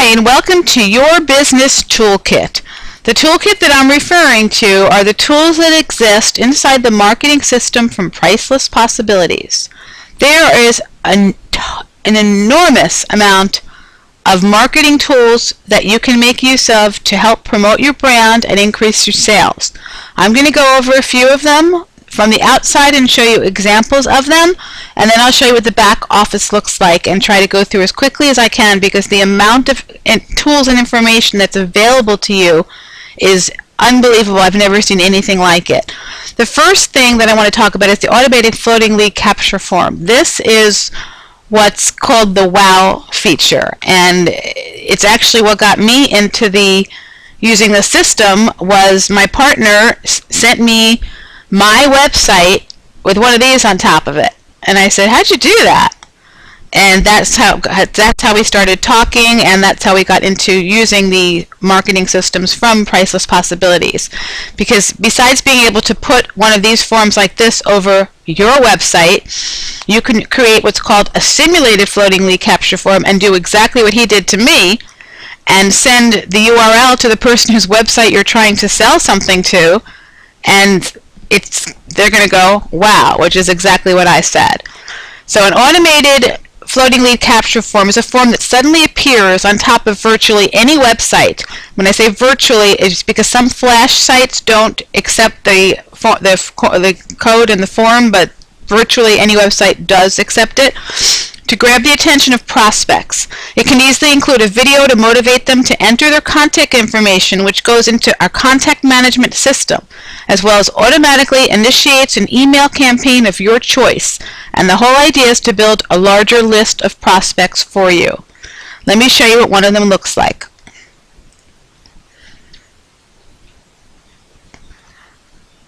Hi, and welcome to Your Business Toolkit. The toolkit that I'm referring to are the tools that exist inside the marketing system from Priceless Possibilities. There is an enormous amount of marketing tools that you can make use of to help promote your brand and increase your sales. I'm going to go over a few of them from the outside and show you examples of them, and then I'll show you what the back office looks like and try to go through as quickly as I can, because the amount of tools and information that's available to you is unbelievable. I've never seen anything like it. The first thing that I want to talk about is the automated floating lead capture form. This is what's called the WOW feature, and it's actually what got me into using the system. Was my partner sent me my website with one of these on top of it, and I said, "How'd you do that?" And that's how we started talking, and that's how we got into using the marketing systems from Priceless Possibilities. Because besides being able to put one of these forms like this over your website, you can create what's called a simulated floating lead capture form and do exactly what he did to me, and send the URL to the person whose website you're trying to sell something to, and they're going to go, "Wow," which is exactly what I said. So an automated floating lead capture form is a form that suddenly appears on top of virtually any website. When I say virtually, it's because some flash sites don't accept the code in the form, but virtually any website does accept it, to grab the attention of prospects. It can easily include a video to motivate them to enter their contact information, which goes into our contact management system, as well as automatically initiates an email campaign of your choice. And the whole idea is to build a larger list of prospects for you. Let me show you what one of them looks like.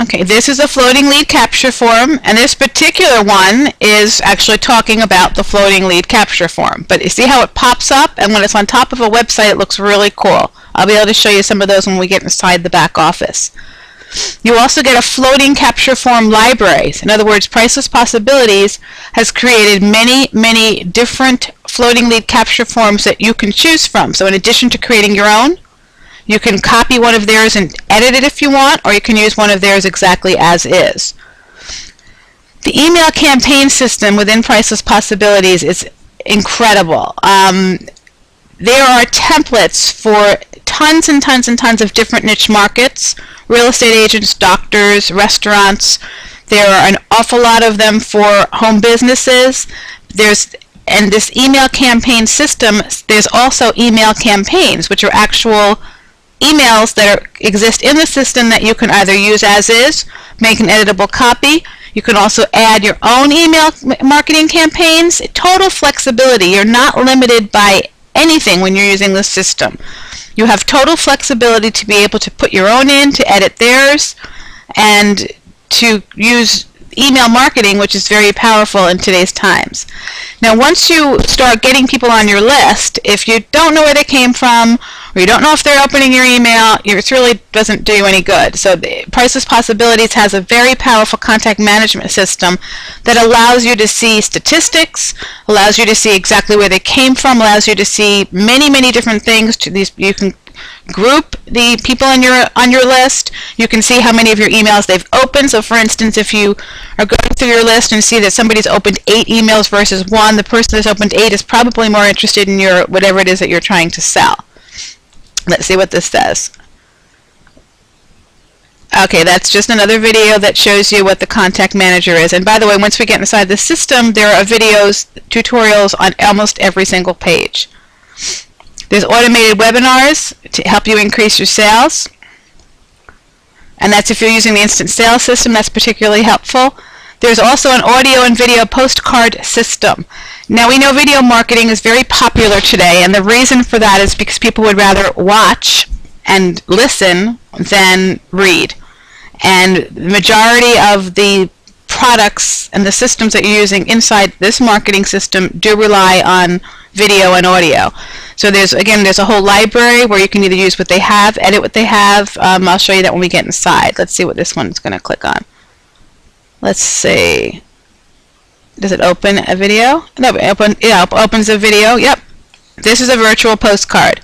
Okay, this is a floating lead capture form, and this particular one is actually talking about the floating lead capture form. But you see how it pops up, and when it's on top of a website, it looks really cool. I'll be able to show you some of those when we get inside the back office. You also get a floating capture form library. In other words, Priceless Possibilities has created many different floating lead capture forms that you can choose from. So in addition to creating your own, you can copy one of theirs and edit it if you want, or you can use one of theirs exactly as is. The email campaign system within Priceless Possibilities is incredible. There are templates for tons and tons of different niche markets: real estate agents, doctors, restaurants. There are an awful lot of them for home businesses. And this email campaign system, there's also email campaigns, which are actual emails that exist in the system that you can either use as is, make an editable copy. You can also add your own email marketing campaigns. Total flexibility. You're not limited by anything when you're using the system. You have total flexibility to be able to put your own in, to edit theirs, and to use email marketing, which is very powerful in today's times. Now, once you start getting people on your list, if you don't know where they came from, or you don't know if they're opening your email, it really doesn't do you any good. So Priceless Possibilities has a very powerful contact management system that allows you to see statistics, allows you to see exactly where they came from, allows you to see many different things. You can group the people on your list. You can see how many of your emails they've opened. So for instance, if you are going through your list and see that somebody's opened 8 emails versus 1, the person that's opened 8 is probably more interested in your whatever it is that you're trying to sell. Let's see what this says. Okay, that's just another video that shows you what the contact manager is. And by the way, once we get inside the system, there are videos, tutorials on almost every single page. There's automated webinars to help you increase your sales. And that's if you're using the instant sales system, that's particularly helpful. There's also an audio and video postcard system. Now, we know video marketing is very popular today, and the reason for that is because people would rather watch and listen than read. And the majority of the products and the systems that you're using inside this marketing system do rely on video and audio. So there's a whole library where you can either use what they have, edit what they have. I'll show you that when we get inside. Let's see what this one's going to click on. Let's see. Does it open a video? No, it opens a video. Yep. This is a virtual postcard.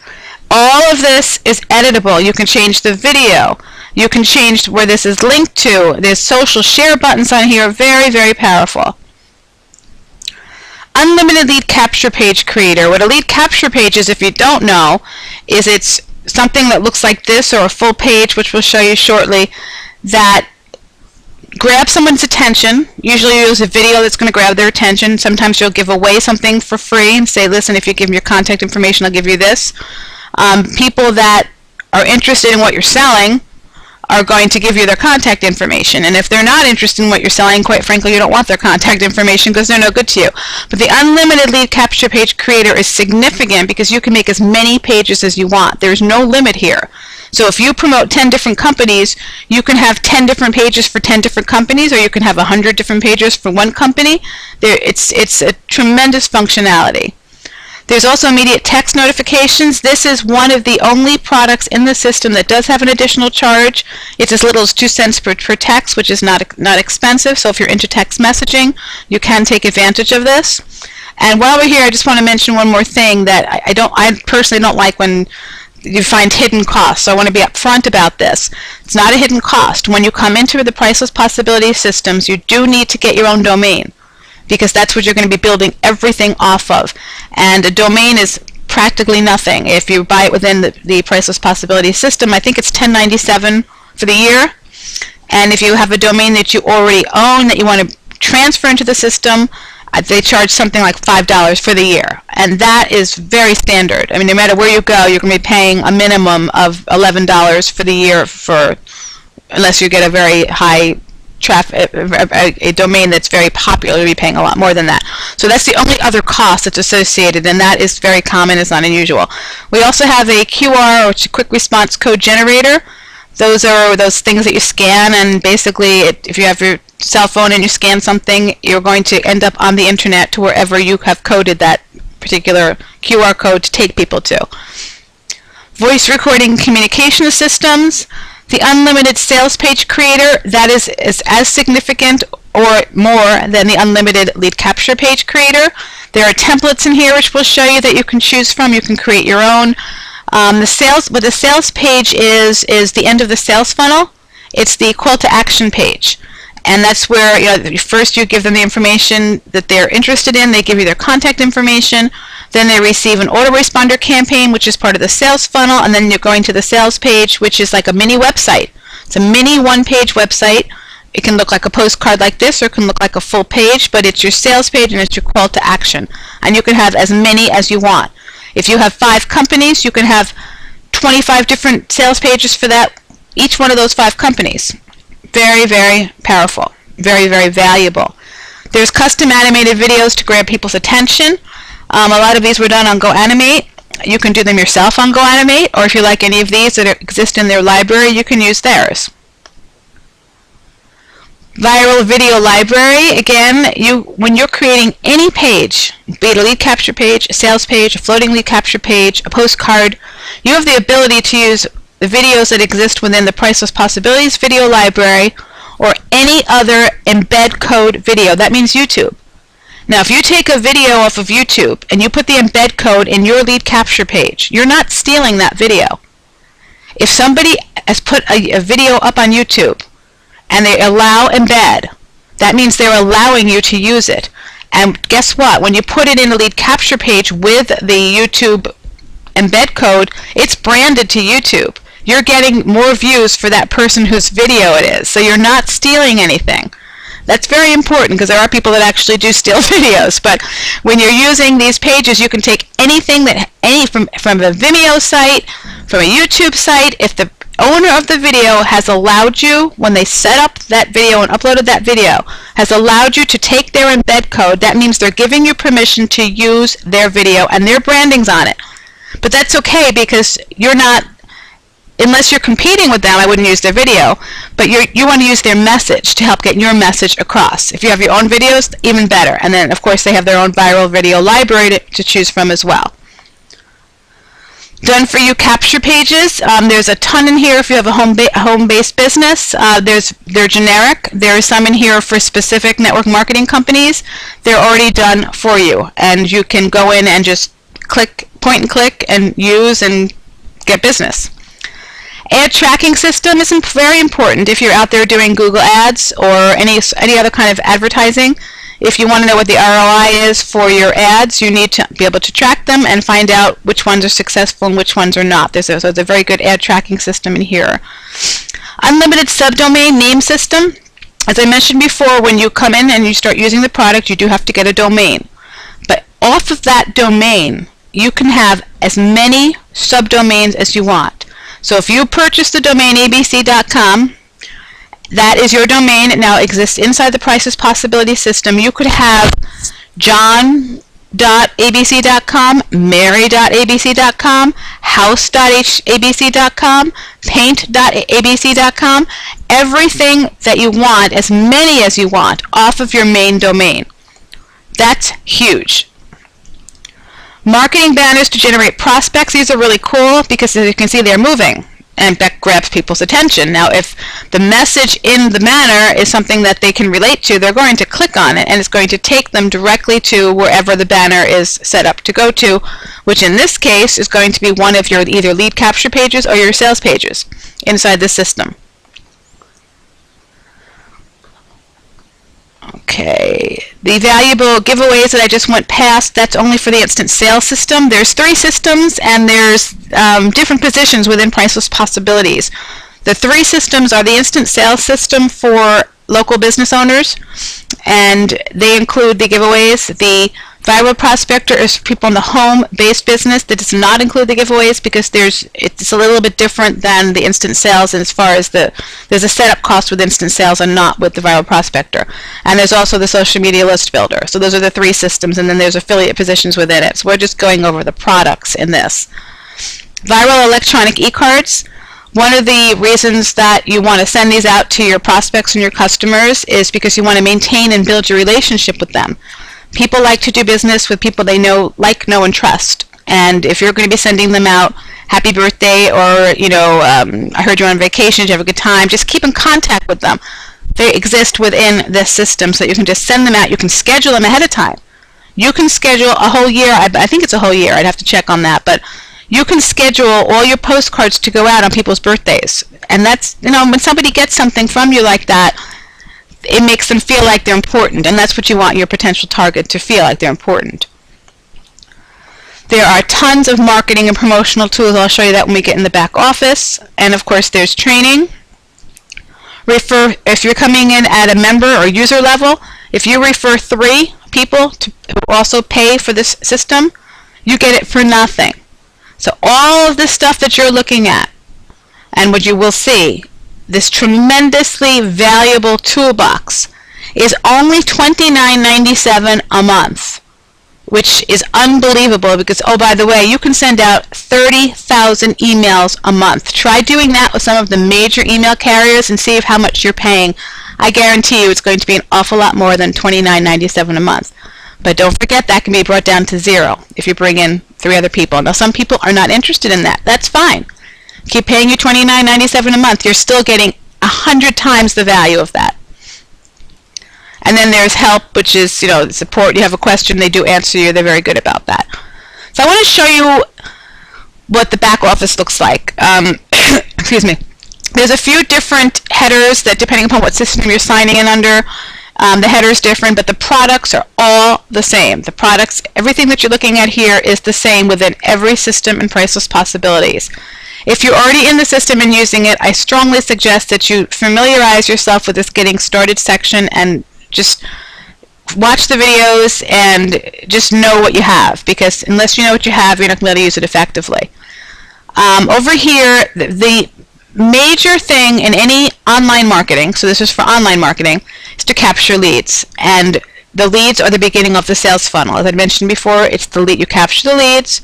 All of this is editable. You can change the video. You can change where this is linked to. There's social share buttons on here. Very, very powerful. Unlimited lead capture page creator. What a lead capture page is, if you don't know, is it's something that looks like this, or a full page, which we'll show you shortly, that grabs someone's attention. Usually you use a video that's going to grab their attention. Sometimes you'll give away something for free and say, listen, if you give me your contact information, I'll give you this. People that are interested in what you're selling are going to give you their contact information, and if they're not interested in what you're selling, quite frankly, you don't want their contact information because they're no good to you. But the unlimited lead capture page creator is significant because you can make as many pages as you want. There's no limit here. So if you promote 10 different companies, you can have 10 different pages for 10 different companies, or you can have 100 different pages for one company. It's a tremendous functionality. There's also immediate text notifications. This is one of the only products in the system that does have an additional charge. It's as little as 2 cents per text, which is not expensive. So if you're into text messaging, you can take advantage of this. And while we're here, I just want to mention one more thing that I personally don't like when you find hidden costs. So I want to be upfront about this. It's not a hidden cost. When you come into the Priceless Possibility systems, you do need to get your own domain, because that's what you're going to be building everything off of. And a domain is practically nothing. If you buy it within the Priceless Possibility system, I think it's $10.97 for the year. And if you have a domain that you already own that you want to transfer into the system, they charge something like $5 for the year. And that is very standard. I mean, no matter where you go, you're going to be paying a minimum of $11 for the year, unless you get a very high traffic, a domain that's very popular, you'll be paying a lot more than that. So that's the only other cost that's associated, and that is very common. It's not unusual. We also have a QR, which is a quick response code generator. Those are those things that you scan, and basically if you have your cell phone and you scan something, you're going to end up on the internet to wherever you have coded that particular QR code to take people to. Voice recording communication systems. The unlimited sales page creator, that is as significant or more than the unlimited lead capture page creator. There are templates in here which we'll show you that you can choose from. You can create your own. What the sales page is the end of the sales funnel. It's the call to action page. And that's where, first you give them the information that they're interested in. They give you their contact information. Then they receive an autoresponder campaign, which is part of the sales funnel. And then you're going to the sales page, which is like a mini website. It's a mini one-page website. It can look like a postcard like this, or it can look like a full page, but it's your sales page and it's your call to action. And you can have as many as you want. If you have 5 companies, you can have 25 different sales pages for that, each one of those 5 companies. Very, very powerful. Very, very valuable. There's custom animated videos to grab people's attention. A lot of these were done on GoAnimate. You can do them yourself on GoAnimate, or if you like any of these that exist in their library, you can use theirs. Viral video library. Again, when you're creating any page, be it a lead capture page, a sales page, a floating lead capture page, a postcard, you have the ability to use the videos that exist within the Priceless Possibilities video library, or any other embed code video. That means YouTube. Now, if you take a video off of YouTube and you put the embed code in your lead capture page, you're not stealing that video. If somebody has put a video up on YouTube and they allow embed, that means they're allowing you to use it. And guess what? When you put it in a lead capture page with the YouTube embed code, it's branded to YouTube. You're getting more views for that person whose video it is. So you're not stealing anything. That's very important, because there are people that actually do steal videos. But when you're using these pages, you can take anything from a Vimeo site, from a YouTube site. If the owner of the video has allowed you, when they set up that video and uploaded that video, has allowed you to take their embed code, that means they're giving you permission to use their video, and their branding's on it. But that's okay, because you're not, unless you're competing with them, I wouldn't use their video, but you want to use their message to help get your message across. If you have your own videos, even better. And then, of course, they have their own viral video library to choose from as well. Done for you capture pages. There's a ton in here if you have a home-based business. They're generic. There are some in here for specific network marketing companies. They're already done for you, and you can go in and just point and click and use and get business. Ad tracking system is very important if you're out there doing Google ads or any other kind of advertising. If you want to know what the ROI is for your ads, you need to be able to track them and find out which ones are successful and which ones are not. So there's a very good ad tracking system in here. Unlimited subdomain name system. As I mentioned before, when you come in and you start using the product, you do have to get a domain. But off of that domain, you can have as many subdomains as you want. So if you purchase the domain abc.com, that is your domain. It now exists inside the Priceless Possibility system. You could have john.abc.com, mary.abc.com, house.abc.com, paint.abc.com, everything that you want, as many as you want, off of your main domain. That's huge. Marketing banners to generate prospects. These are really cool because, as you can see, they're moving, and that grabs people's attention. Now, if the message in the banner is something that they can relate to, they're going to click on it, and it's going to take them directly to wherever the banner is set up to go to, which in this case is going to be one of your either lead capture pages or your sales pages inside the system. Okay, the valuable giveaways that I just went past, that's only for the instant sales system. There's 3 systems, and there's different positions within Priceless Possibilities. The 3 systems are the instant sales system for local business owners, and they include the giveaways. The viral prospector is for people in the home-based business. That does not include the giveaways because it's a little bit different than the instant sales, and as far as there's a setup cost with instant sales and not with the viral prospector. And there's also the social media list builder. So those are the 3 systems, and then there's affiliate positions within it. So we're just going over the products in this. Viral electronic e-cards. One of the reasons that you want to send these out to your prospects and your customers is because you want to maintain and build your relationship with them. People like to do business with people they know, know, and trust. And if you're going to be sending them out, happy birthday, or, I heard you're on vacation, did you have a good time, just keep in contact with them. They exist within this system, so you can just send them out. You can schedule them ahead of time. You can schedule a whole year. I think it's a whole year. I'd have to check on that. But you can schedule all your postcards to go out on people's birthdays. And that's, when somebody gets something from you like that, it makes them feel like they're important, and that's what you want your potential target to feel, like they're important. There are tons of marketing and promotional tools. I'll show you that when we get in the back office. And of course, there's training. If you're coming in at a member or user level, if you refer 3 people who also pay for this system, you get it for nothing. So all of this stuff that you're looking at, and what you will see, this tremendously valuable toolbox, is only $29.97 a month, which is unbelievable because, oh, by the way, you can send out 30,000 emails a month. Try doing that with some of the major email carriers and see how much you're paying. I guarantee you it's going to be an awful lot more than $29.97 a month. But don't forget, that can be brought down to 0 if you bring in 3 other people. Now, some people are not interested in that. That's fine. Keep paying you $29.97 a month. You're still getting 100 times the value of that. And then there's help, which is, support. You have a question, they do answer you. They're very good about that. So I want to show you what the back office looks like. Excuse me. There's a few different headers that, depending upon what system you're signing in under, the header is different, but the products are all the same. The products, everything that you're looking at here is the same within every system in Priceless Possibilities. If you're already in the system and using it, I strongly suggest that you familiarize yourself with this Getting Started section and just watch the videos and just know what you have, because unless you know what you have, you're not going to be able to use it effectively. Over here, the major thing in any online marketing, so this is for online marketing, is to capture leads. And the leads are the beginning of the sales funnel. As I mentioned before, it's the lead. You capture the leads.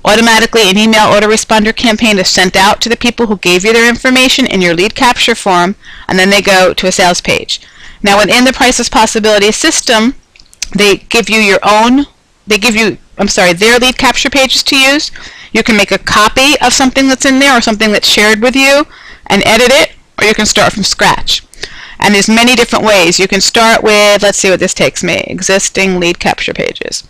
Automatically, an email autoresponder campaign is sent out to the people who gave you their information in your lead capture form, and then they go to a sales page. Now, within the Priceless Possibilities system, they give you their lead capture pages to use. You can make a copy of something that's in there or something that's shared with you and edit it, or you can start from scratch. And there's many different ways. You can start with, let's see what this takes me, existing lead capture pages.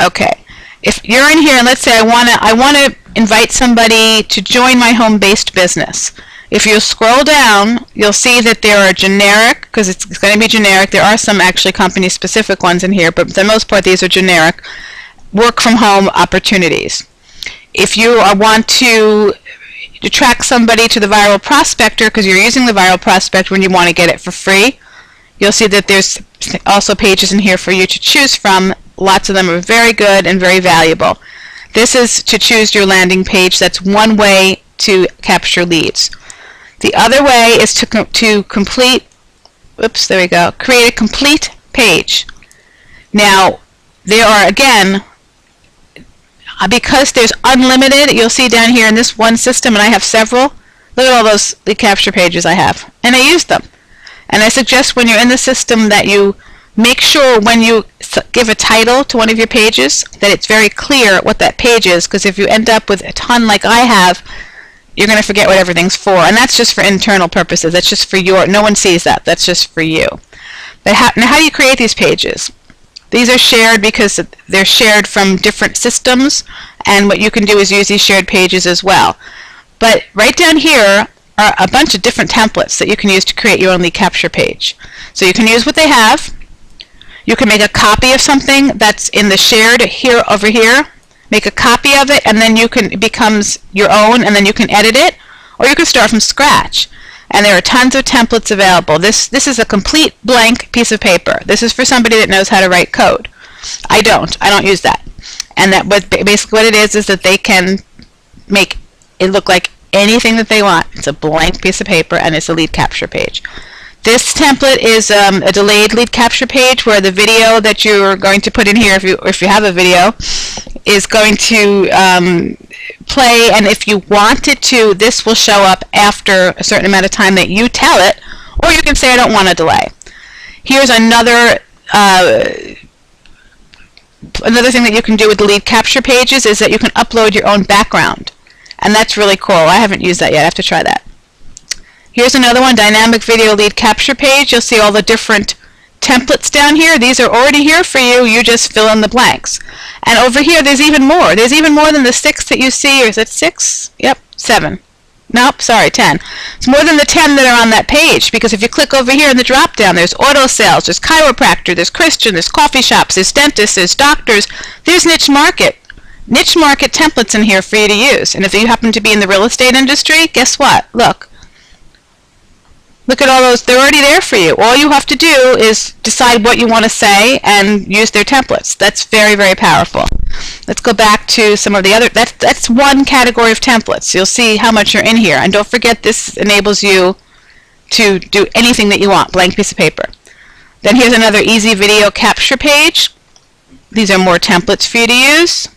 Okay. If you're in here and let's say I want to invite somebody to join my home-based business. If you scroll down, you'll see that there are generic, because it's going to be generic. There are some actually company-specific ones in here, but for the most part, these are generic work-from-home opportunities. If you want to attract somebody to the viral prospector, because you're using the viral prospector when you want to get it for free, you'll see that there's also pages in here for you to choose from. Lots of them are very good and very valuable. This is to choose your landing page. That's one way to capture leads. The other way is to complete, oops, there we go, create a complete page. Now, there are, again, because there's unlimited, you'll see down here in this one system, and I have several, look at all those lead capture pages I have, and I use them. And I suggest when you're in the system that you make sure when you give a title to one of your pages that it's very clear what that page is, because if you end up with a ton like I have, you're going to forget what everything's for. And that's just for internal purposes. That's just for your, no one sees that. That's just for you. But now how do you create these pages? These are shared because they're shared from different systems, and what you can do is use these shared pages as well. But right down here are a bunch of different templates that you can use to create your own lead capture page. So you can use what they have. You can make a copy of something that's in the shared here over here. Make a copy of it, and then it becomes your own, and then you can edit it, or you can start from scratch. And there are tons of templates available. This is a complete blank piece of paper. This is for somebody that knows how to write code. I don't use that. And basically what it is that they can make it look like anything that they want. It's a blank piece of paper, and it's a lead capture page. This template is a delayed lead capture page where the video that you're going to put in here, if you have a video, is going to play, and if you want it to, this will show up after a certain amount of time that you tell it, or you can say I don't want a delay. Here's another thing that you can do with the lead capture pages is that you can upload your own background, and that's really cool. I haven't used that yet. I have to try that. Here's another one, dynamic video lead capture page. You'll see all the different templates down here. These are already here for you. You just fill in the blanks. And over here, there's even more. There's even more than the 6 that you see. Or is it 6? Yep, 7. Nope, sorry, 10. It's more than the 10 that are on that page, because if you click over here in the drop down, there's auto sales, there's chiropractor, there's Christian, there's coffee shops, there's dentists, there's doctors, there's niche market templates in here for you to use. And if you happen to be in the real estate industry, guess what? Look at all those. They're already there for you. All you have to do is decide what you want to say and use their templates. That's very, very powerful. Let's go back to some of the other. That's one category of templates. You'll see how much are in here. And don't forget, this enables you to do anything that you want. Blank piece of paper. Then here's another easy video capture page. These are more templates for you to use.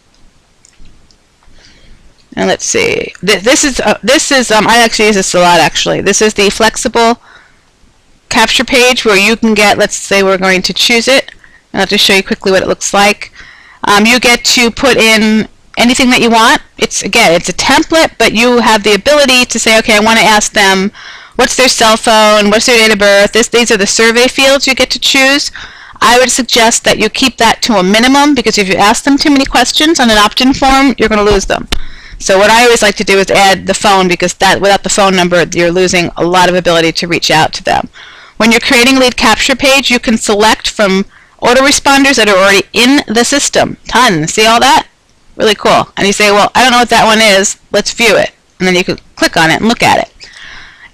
And let's see. This is I actually use this a lot, actually. This is the flexible capture page where you can get, let's say we're going to choose it, and I'll just show you quickly what it looks like. You get to put in anything that you want. It's a template, but you have the ability to say, okay, I want to ask them what's their cell phone, what's their date of birth. These are the survey fields you get to choose. I would suggest that you keep that to a minimum, because if you ask them too many questions on an opt-in form, you're going to lose them. So what I always like to do is add the phone, because without the phone number, you're losing a lot of ability to reach out to them. When you're creating a lead capture page, you can select from autoresponders that are already in the system. Tons. See all that? Really cool. And you say, well, I don't know what that one is. Let's view it. And then you can click on it and look at it.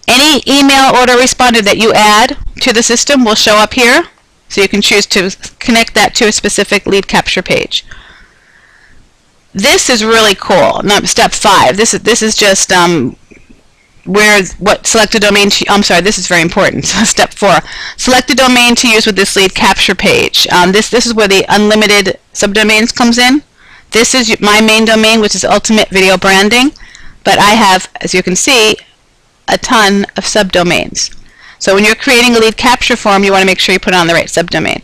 Any email autoresponder that you add to the system will show up here. So you can choose to connect that to a specific lead capture page. This is really cool. No, step 5. This is just select a domain to, I'm sorry, this is very important. Step 4. Select a domain to use with this lead capture page. This is where the unlimited subdomains comes in. This is my main domain, which is Ultimate Video Branding, but I have, as you can see, a ton of subdomains. So when you're creating a lead capture form, you want to make sure you put it on the right subdomain.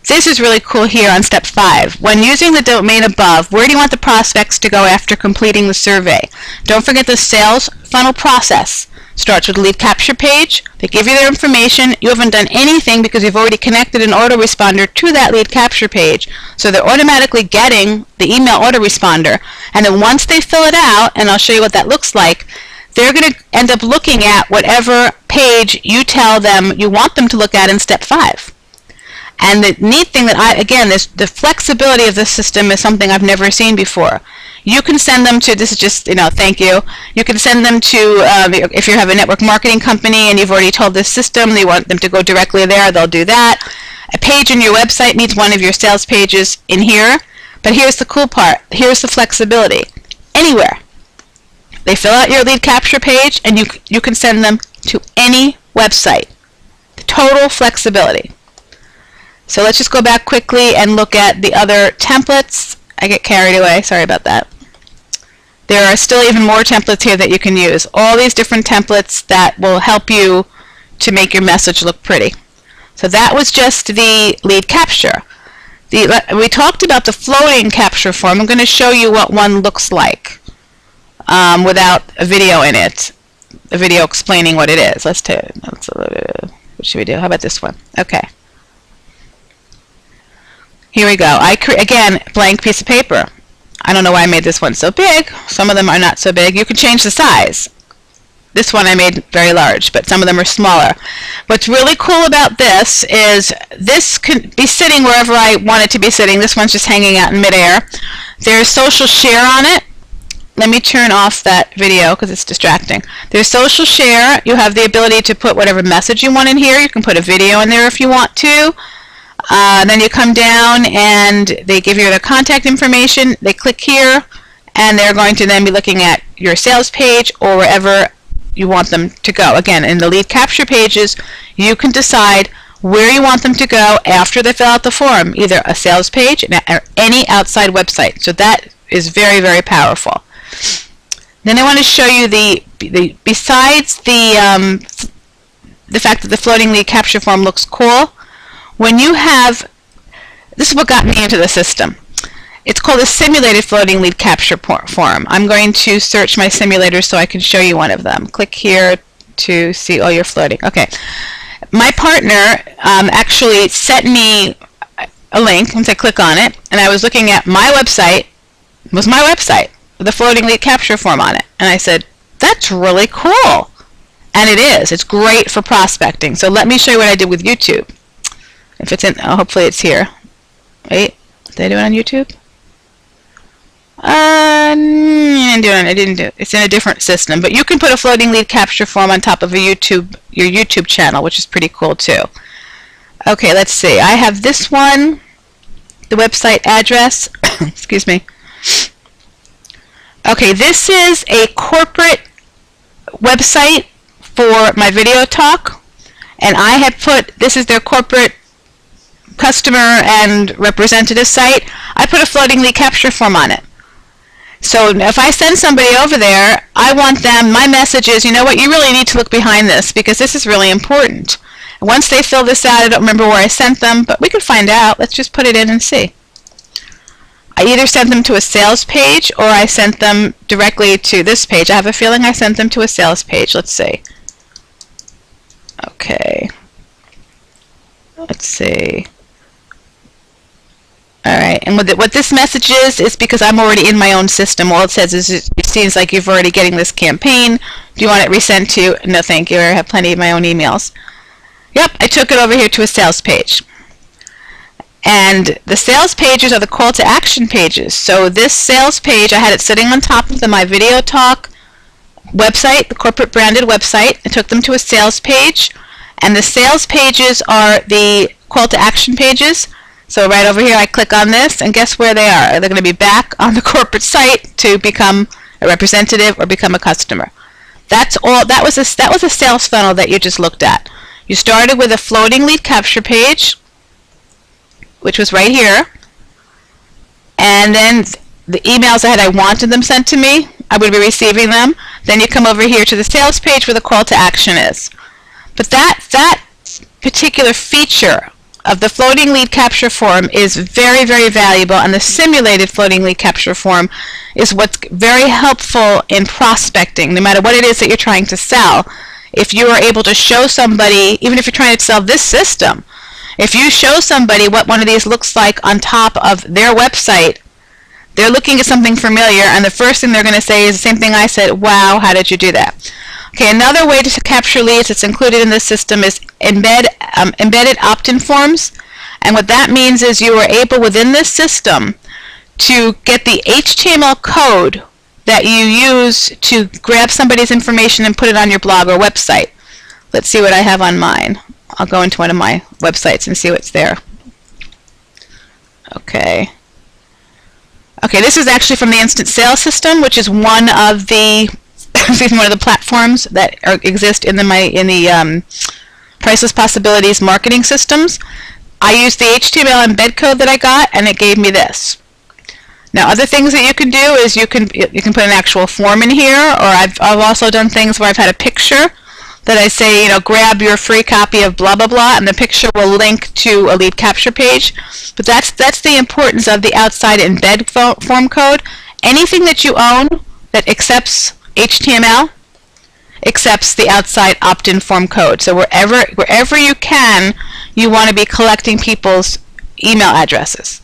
This is really cool here on step 5. When using the domain above, where do you want the prospects to go after completing the survey? Don't forget the sales funnel process. Starts with a lead capture page. They give you their information. You haven't done anything because you've already connected an autoresponder to that lead capture page. So they're automatically getting the email autoresponder. And then once they fill it out, and I'll show you what that looks like, they're going to end up looking at whatever page you tell them you want them to look at in step 5. And the neat thing that again, the flexibility of this system is something I've never seen before. You can send them to, this is just, thank you. You can send them to, if you have a network marketing company and you've already told this system you want them to go directly there, they'll do that. A page on your website needs one of your sales pages in here. But here's the cool part. Here's the flexibility. Anywhere. They fill out your lead capture page and you can send them to any website. The total flexibility. So let's just go back quickly and look at the other templates. I get carried away, sorry about that. There are still even more templates here that you can use. All these different templates that will help you to make your message look pretty. So that was just the lead capture. We talked about the floating capture form. I'm going to show you what one looks like without a video in it. A video explaining what it is. What should we do? How about this one? Okay. Here we go. Again, blank piece of paper. I don't know why I made this one so big. Some of them are not so big. You can change the size. This one I made very large, but some of them are smaller. What's really cool about this is this can be sitting wherever I want it to be sitting. This one's just hanging out in midair. There's social share on it. Let me turn off that video because it's distracting. There's social share. You have the ability to put whatever message you want in here. You can put a video in there if you want to. Then you come down and they give you their contact information. They click here and they're going to then be looking at your sales page or wherever you want them to go. Again, in the lead capture pages, you can decide where you want them to go after they fill out the form, either a sales page or any outside website. So that is very, very powerful. Then I want to show you besides the fact that the floating lead capture form looks cool, when you have, this is what got me into the system. It's called a simulated floating lead capture form. I'm going to search my simulators so I can show you one of them. Click here to see all your floating. Okay. My partner actually sent me a link once I click on it, and I was looking at my website. It was my website with a floating lead capture form on it. And I said, that's really cool. And it is. It's great for prospecting. So let me show you what I did with YouTube. If it's in, hopefully it's here. Wait, did I do it on YouTube? I didn't do it. It's in a different system. But you can put a floating lead capture form on top of your YouTube channel, which is pretty cool too. Okay, let's see. I have this one, the website address. Excuse me. Okay, this is a corporate website for my video talk, and I have put, this is their corporate customer and representative site. I put a floating lead capture form on it. So if I send somebody over there, I want them, my message is, you know what, you really need to look behind this because this is really important. Once they fill this out, I don't remember where I sent them, but we can find out. Let's just put it in and see. I either sent them to a sales page or I sent them directly to this page. I have a feeling I sent them to a sales page. Let's see. Okay. Let's see. Alright, and what this message is because I'm already in my own system. All it says is it seems like you've already getting this campaign. Do you want it resent to you? No, thank you. I have plenty of my own emails. Yep, I took it over here to a sales page. And the sales pages are the call to action pages. So this sales page, I had it sitting on top of my video talk website, the corporate branded website. I took them to a sales page. And the sales pages are the call to action pages. So right over here, I click on this, and guess where they are? They're going to be back on the corporate site to become a representative or become a customer. That's all. That was a sales funnel that you just looked at. You started with a floating lead capture page, which was right here, and then the emails I wanted them sent to me, I would be receiving them. Then you come over here to the sales page where the call to action is. But that particular feature of the floating lead capture form is very, very valuable, and the simulated floating lead capture form is what's very helpful in prospecting, no matter what it is that you're trying to sell. If you are able to show somebody, even if you're trying to sell this system, if you show somebody what one of these looks like on top of their website, they're looking at something familiar, and the first thing they're going to say is the same thing I said: wow, how did you do that? Okay, another way to capture leads that's included in this system is embedded opt-in forms. And what that means is you are able within this system to get the HTML code that you use to grab somebody's information and put it on your blog or website. Let's see what I have on mine. I'll go into one of my websites and see what's there. Okay. Okay, this is actually from the Instant Sales System, which is one of the one of the platforms that exist in the Priceless Possibilities marketing systems. I used the HTML embed code that I got, and it gave me this. Now, other things that you can do is you can put an actual form in here, or I've also done things where I've had a picture that I say, grab your free copy of blah blah blah, and the picture will link to a lead capture page. But that's the importance of the outside embed form code. Anything that you own that accepts HTML accepts the outside opt-in form code. So wherever you can, you want to be collecting people's email addresses.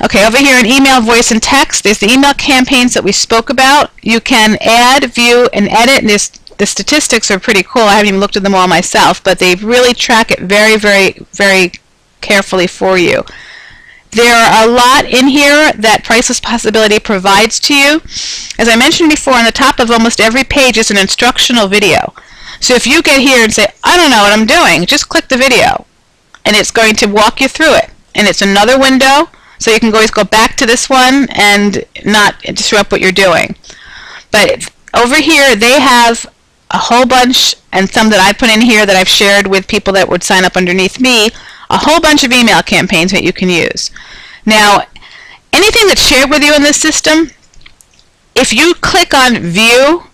Okay, over here in email, voice, and text, there's the email campaigns that we spoke about. You can add, view, and edit, and the statistics are pretty cool. I haven't even looked at them all myself, but they really track it very, very, very carefully for you. There are a lot in here that Priceless Possibility provides to you. As I mentioned before, on the top of almost every page is an instructional video. So if you get here and say, I don't know what I'm doing, just click the video, and it's going to walk you through it. And it's another window, so you can always go back to this one and not disrupt what you're doing. But over here, they have a whole bunch, and some that I put in here that I've shared with people that would sign up underneath me, a whole bunch of email campaigns that you can use. Now, anything that's shared with you in this system, if you click on View,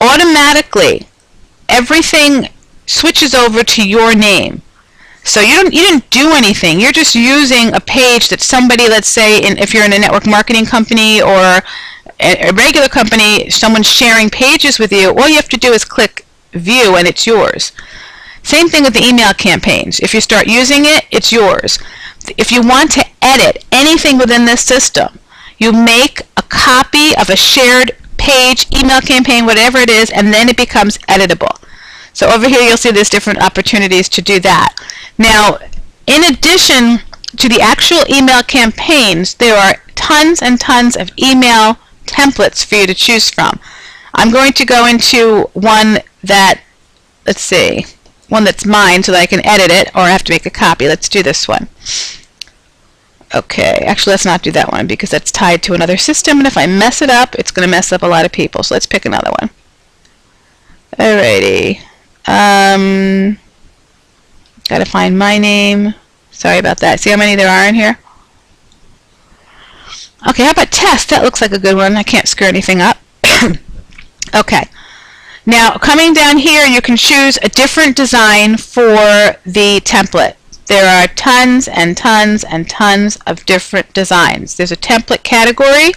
automatically everything switches over to your name. So you didn't do anything. You're just using a page that somebody, let's say, if you're in a network marketing company or a regular company, someone's sharing pages with you, all you have to do is click View and it's yours. Same thing with the email campaigns. If you start using it, it's yours. If you want to edit anything within this system, you make a copy of a shared page, email campaign, whatever it is, and then it becomes editable. So over here you'll see there's different opportunities to do that. Now, in addition to the actual email campaigns, there are tons and tons of email templates for you to choose from. I'm going to go into one that, let's see, one that's mine so that I can edit it, or I have to make a copy. Let's do this one. Okay, actually let's not do that one because that's tied to another system, and if I mess it up, it's going to mess up a lot of people. So let's pick another one. Alrighty. Gotta find my name. Sorry about that. See how many there are in here? Okay, how about test? That looks like a good one. I can't screw anything up. Okay. Now, coming down here, you can choose a different design for the template. There are tons and tons and tons of different designs. There's a template category.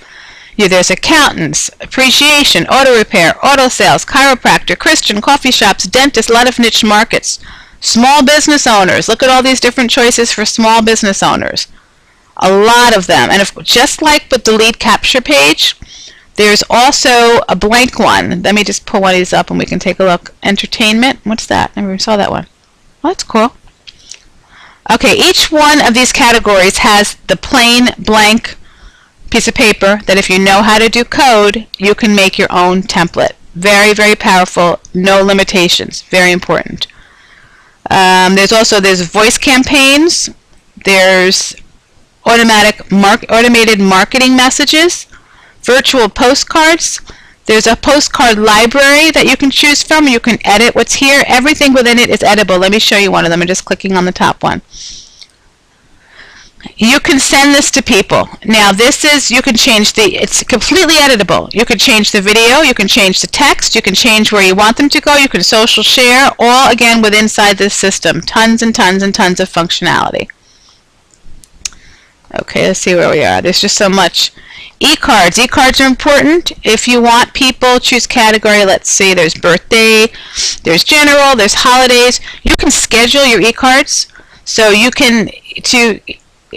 There's accountants, appreciation, auto repair, auto sales, chiropractor, Christian, coffee shops, dentists, a lot of niche markets. Small business owners. Look at all these different choices for small business owners. A lot of them. And just like with the lead capture page, there's also a blank one. Let me just pull one of these up and we can take a look. Entertainment. What's that? I never saw that one. Well, that's cool. Okay, each one of these categories has the plain blank piece of paper that if you know how to do code, you can make your own template. Very, very powerful. No limitations. Very important. There's voice campaigns. There's automated marketing messages, virtual postcards. There's a postcard library that you can choose from. You can edit what's here. Everything within it is editable. Let me show you one of them. I'm just clicking on the top one. You can send this to people. Now this is, you can change it's completely editable. You can change the video, you can change the text, you can change where you want them to go, you can social share, all again with inside this system. Tons and tons and tons of functionality. Okay, let's see where we are. There's just so much. E-cards. E-cards are important. If you want people, choose category. Let's see, there's birthday, there's general, there's holidays. You can schedule your e-cards. So you can, to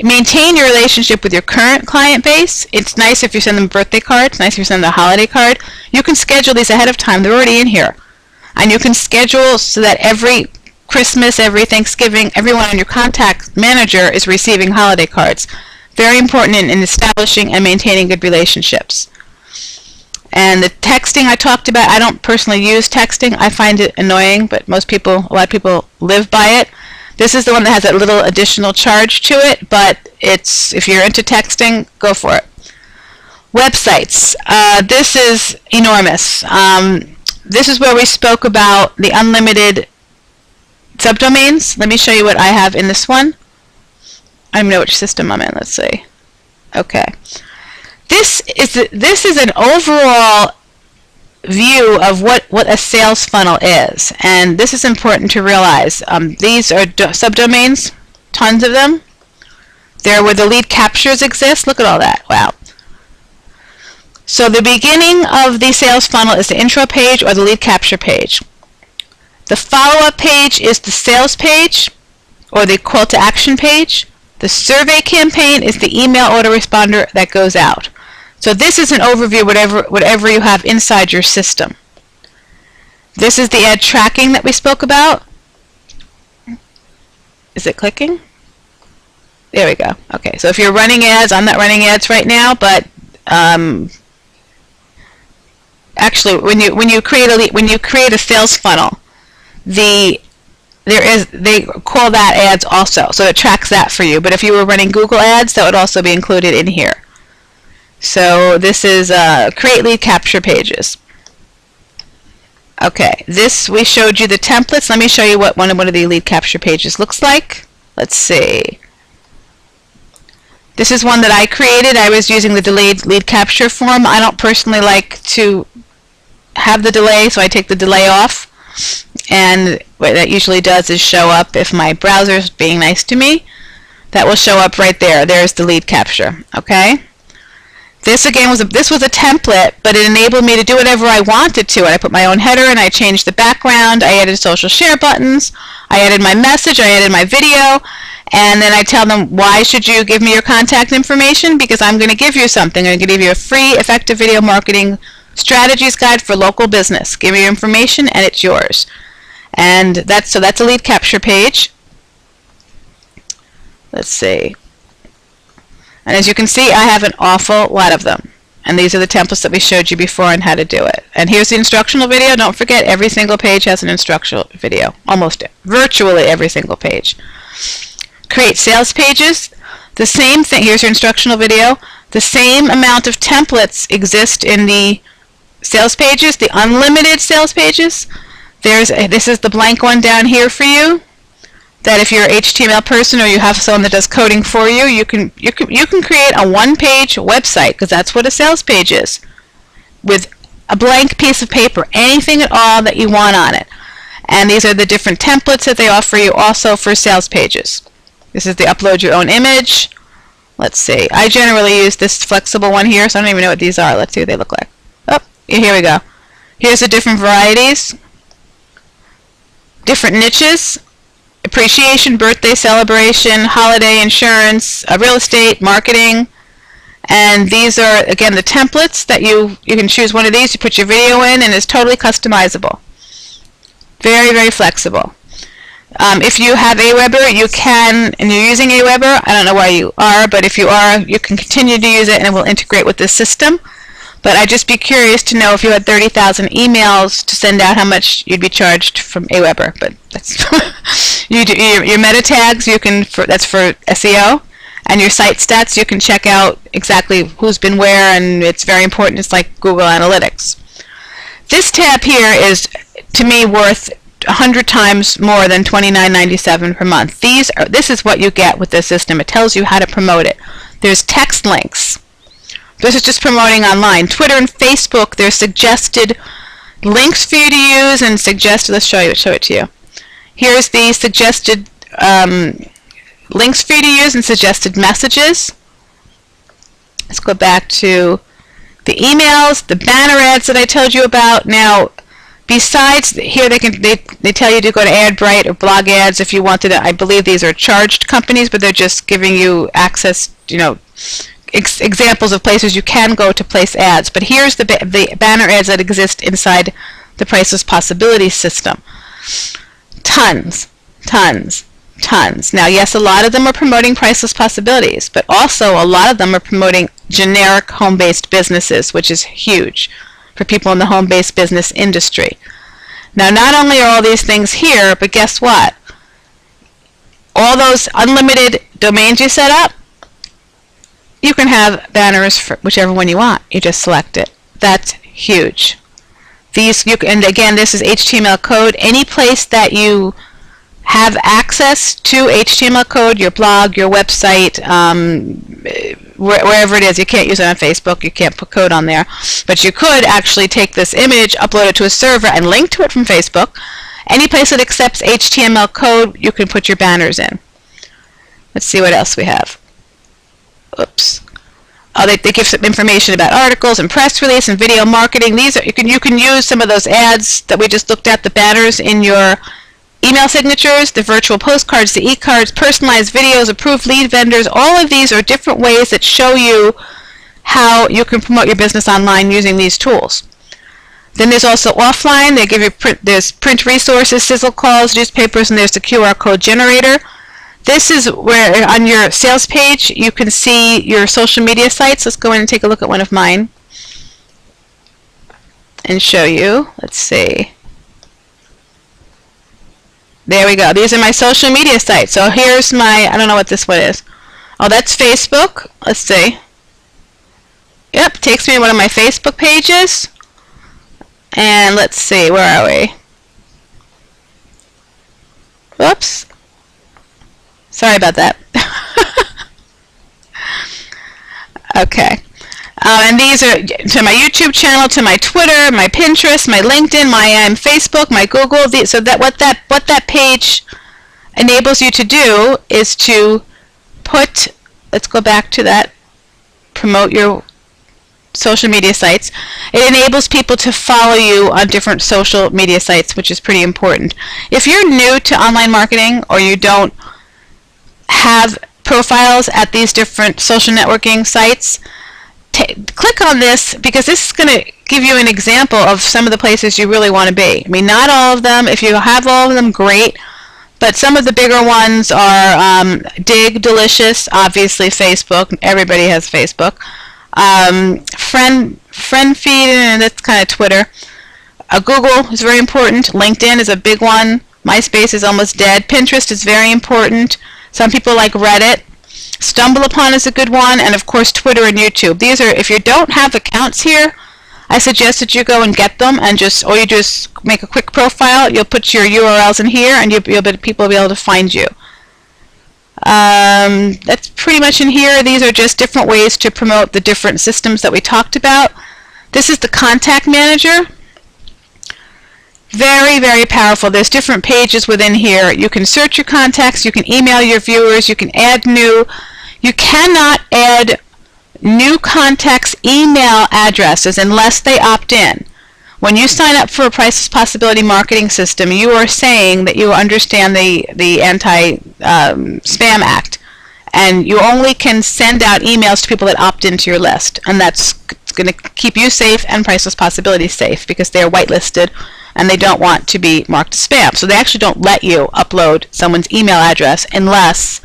maintain your relationship with your current client base, it's nice if you send them a birthday card, it's nice if you send them a holiday card. You can schedule these ahead of time. They're already in here. And you can schedule so that every Christmas, every Thanksgiving, everyone in your contact manager is receiving holiday cards. Very important in establishing and maintaining good relationships. And the texting I talked about, I don't personally use texting. I find it annoying, but most people, a lot of people live by it. This is the one that has a little additional charge to it, but it's, if you're into texting, go for it. Websites. This is enormous. This is where we spoke about the unlimited subdomains. Let me show you what I have in this one. I don't know which system I'm in. Let's see. Okay. This is an overall view of what a sales funnel is, and this is important to realize. These are subdomains, tons of them. They're where the lead captures exist. Look at all that. Wow. So the beginning of the sales funnel is the intro page or the lead capture page. The follow-up page is the sales page or the call to action page. The survey campaign is the email autoresponder that goes out. So this is an overview, whatever you have inside your system. This is the ad tracking that we spoke about. Is it clicking? There we go. Okay, so if you're running ads, I'm not running ads right now, but actually, when you create a sales funnel, they call that ads also, so it tracks that for you. But if you were running Google ads, that would also be included in here. So this is create lead capture pages. Okay, this, we showed you the templates. Let me show you what one of the lead capture pages looks like. Let's see. This is one that I created. I was using the delayed lead capture form. I don't personally like to have the delay, so I take the delay off. And what that usually does is show up, if my browser is being nice to me, that will show up right there. There's the lead capture. Okay. This again was a template, but it enabled me to do whatever I wanted to. And I put my own header and I changed the background. I added social share buttons. I added my message. I added my video. And then I tell them, why should you give me your contact information? Because I'm going to give you something. I'm going to give you a free effective video marketing strategies guide for local business. Give me your information and it's yours. And that's a lead capture page. Let's see. And as you can see, I have an awful lot of them. And these are the templates that we showed you before on how to do it. And here's the instructional video. Don't forget, every single page has an instructional video. Virtually every single page. Create sales pages. The same thing. Here's your instructional video. The same amount of templates exist in the sales pages, the unlimited sales pages. This is the blank one down here for you. That if you're an HTML person or you have someone that does coding for you, you can create a one-page website, because that's what a sales page is, with a blank piece of paper, anything at all that you want on it. And these are the different templates that they offer you also for sales pages. This is the upload your own image. Let's see. I generally use this flexible one here, so I don't even know what these are. Let's see what they look like. Oh, here we go. Here's the different varieties, different niches. Appreciation, birthday celebration, holiday, insurance, real estate, marketing. And these are, again, the templates that you can choose one of these, you put your video in, and it's totally customizable. Very, very flexible. If you have Aweber, you can, and you're using Aweber, I don't know why you are, but if you are, you can continue to use it and it will integrate with the system. But I'd just be curious to know if you had 30,000 emails to send out, how much you'd be charged from Aweber. But that's you do your meta tags. That's for SEO, and your site stats. You can check out exactly who's been where, and it's very important. It's like Google Analytics. This tab here is, to me, worth 100 times more than $29.97 per month. This is what you get with this system. It tells you how to promote it. There's text links. This is just promoting online. Twitter and Facebook, there's suggested links for you to use and suggested, let's show it to you. Here's the suggested links for you to use and suggested messages. Let's go back to the emails, the banner ads that I told you about. Now, besides here, they tell you to go to AdBright or Blog Ads if you wanted to. I believe these are charged companies, but they're just giving you access, examples of places you can go to place ads. But here's the banner ads that exist inside the Priceless Possibilities system. Tons. Now, yes, a lot of them are promoting Priceless Possibilities, but also a lot of them are promoting generic home-based businesses, which is huge for people in the home-based business industry. Now, not only are all these things here, but guess what? All those unlimited domains you set up, you can have banners for whichever one you want. You just select it. That's huge. And again, this is HTML code. Any place that you have access to HTML code, your blog, your website, wherever it is. You can't use it on Facebook. You can't put code on there. But you could actually take this image, upload it to a server, and link to it from Facebook. Any place that accepts HTML code, you can put your banners in. Let's see what else we have. Oops. Oh, they give some information about articles and press release and video marketing. These are you can use some of those ads that we just looked at, the banners, in your email signatures, the virtual postcards, the e-cards, personalized videos, approved lead vendors. All of these are different ways that show you how you can promote your business online using these tools. Then there's also offline. They give you there's print resources, sizzle calls, newspapers, and there's the QR code generator. This is where on your sales page you can see your social media sites. Let's go in and take a look at one of mine and show you. Let's see. There we go. These are my social media sites. So here's my, I don't know what this one is. Oh, that's Facebook. Let's see. Yep, takes me to one of my Facebook pages. And let's see, where are we? Whoops. Sorry about that. Okay. And these are to my YouTube channel, to my Twitter, my Pinterest, my LinkedIn, my Facebook, my Google. So that what that page enables you to do is to put, let's go back to that, promote your social media sites. It enables people to follow you on different social media sites, which is pretty important. If you're new to online marketing or you don't have profiles at these different social networking sites, click on this, because this is going to give you an example of some of the places you really want to be. I mean, not all of them. If you have all of them, great. But some of the bigger ones are Dig, Delicious, obviously Facebook. Everybody has Facebook. Friend Feed, and that's kind of Twitter. Google is very important. LinkedIn is a big one. MySpace is almost dead. Pinterest is very important. Some people like Reddit. StumbleUpon is a good one, and of course Twitter and YouTube. These are, if you don't have accounts here, I suggest that you go and get them, and you just make a quick profile. You'll put your URLs in here, and people will be able to find you. That's pretty much in here. These are just different ways to promote the different systems that we talked about. This is the Contact Manager. Very, very powerful. There's different pages within here. You can search your contacts, you can email your viewers, you can add new. You cannot add new contacts' email addresses unless they opt in. When you sign up for a Priceless Possibility marketing system, you are saying that you understand the Anti-Spam Act, and you only can send out emails to people that opt into your list, and that's going to keep you safe and Priceless Possibilities safe, because they are whitelisted and they don't want to be marked as spam. So they actually don't let you upload someone's email address unless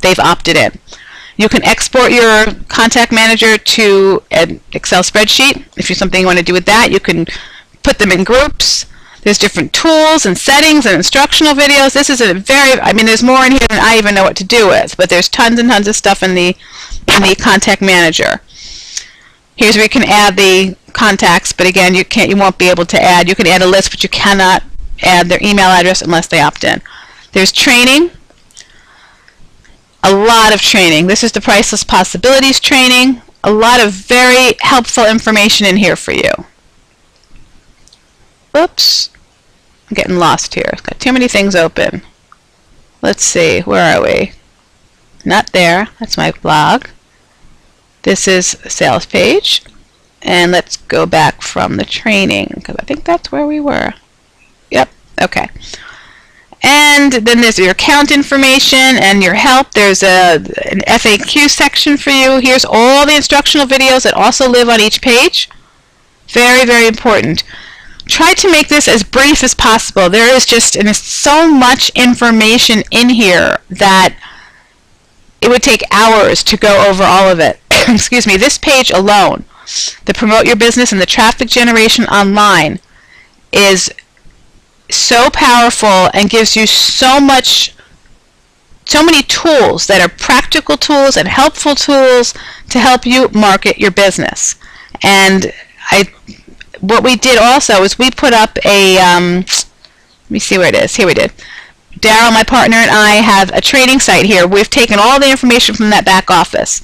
they've opted in. You can export your Contact Manager to an Excel spreadsheet. If you something you want to do with that, you can put them in groups. There's different tools and settings and instructional videos. This is a very, I mean, there's more in here than I even know what to do with, but there's tons and tons of stuff in the Contact Manager. Here's where you can add the contacts, but again, you won't be able to add. You can add a list, but you cannot add their email address unless they opt in. There's training, a lot of training. This is the Priceless Possibilities training. A lot of very helpful information in here for you. Oops, I'm getting lost here. I've got too many things open. Let's see, where are we? Not there, that's my blog. This is the sales page. And let's go back from the training, because I think that's where we were. Yep, okay. And then there's your account information and your help. There's an FAQ section for you. Here's all the instructional videos that also live on each page. Very, very important. Try to make this as brief as possible. There is just so much information in here that it would take hours to go over all of it. Excuse me. This page alone, the Promote Your Business and the Traffic Generation Online, is so powerful and gives you so many tools that are practical tools and helpful tools to help you market your business. And what we did also is we put up a let me see where it is. Here we did. Daryl, my partner, and I have a training site here. We've taken all the information from that back office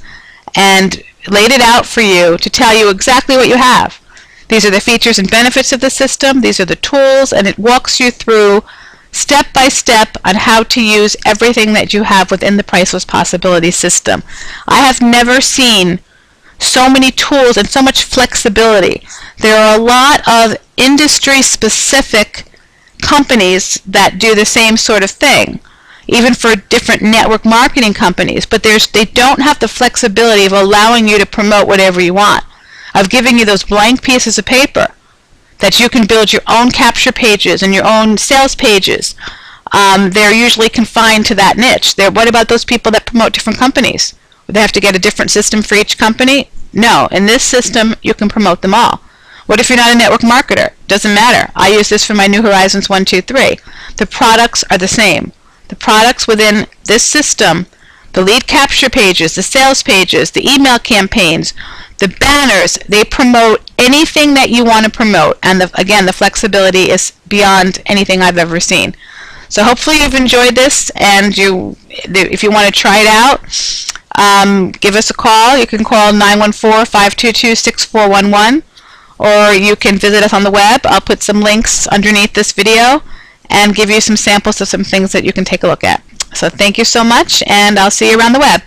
and laid it out for you to tell you exactly what you have. These are the features and benefits of the system. These are the tools, and it walks you through step by step on how to use everything that you have within the Priceless Possibilities system. I have never seen so many tools and so much flexibility. There are a lot of industry-specific companies that do the same sort of thing, even for different network marketing companies, but they don't have the flexibility of allowing you to promote whatever you want, of giving you those blank pieces of paper that you can build your own capture pages and your own sales pages. They're usually confined to that niche. What about those people that promote different companies? Would they have to get a different system for each company? No. In this system, you can promote them all. What if you're not a network marketer? Doesn't matter. I use this for my New Horizons 1, 2, 3. The products are the same. The products within this system, the lead capture pages, the sales pages, the email campaigns, the banners, they promote anything that you want to promote. And again, the flexibility is beyond anything I've ever seen. So hopefully you've enjoyed this, and if you want to try it out, give us a call. You can call 914-522-6411, or you can visit us on the web. I'll put some links underneath this video and give you some samples of some things that you can take a look at. So thank you so much, and I'll see you around the web.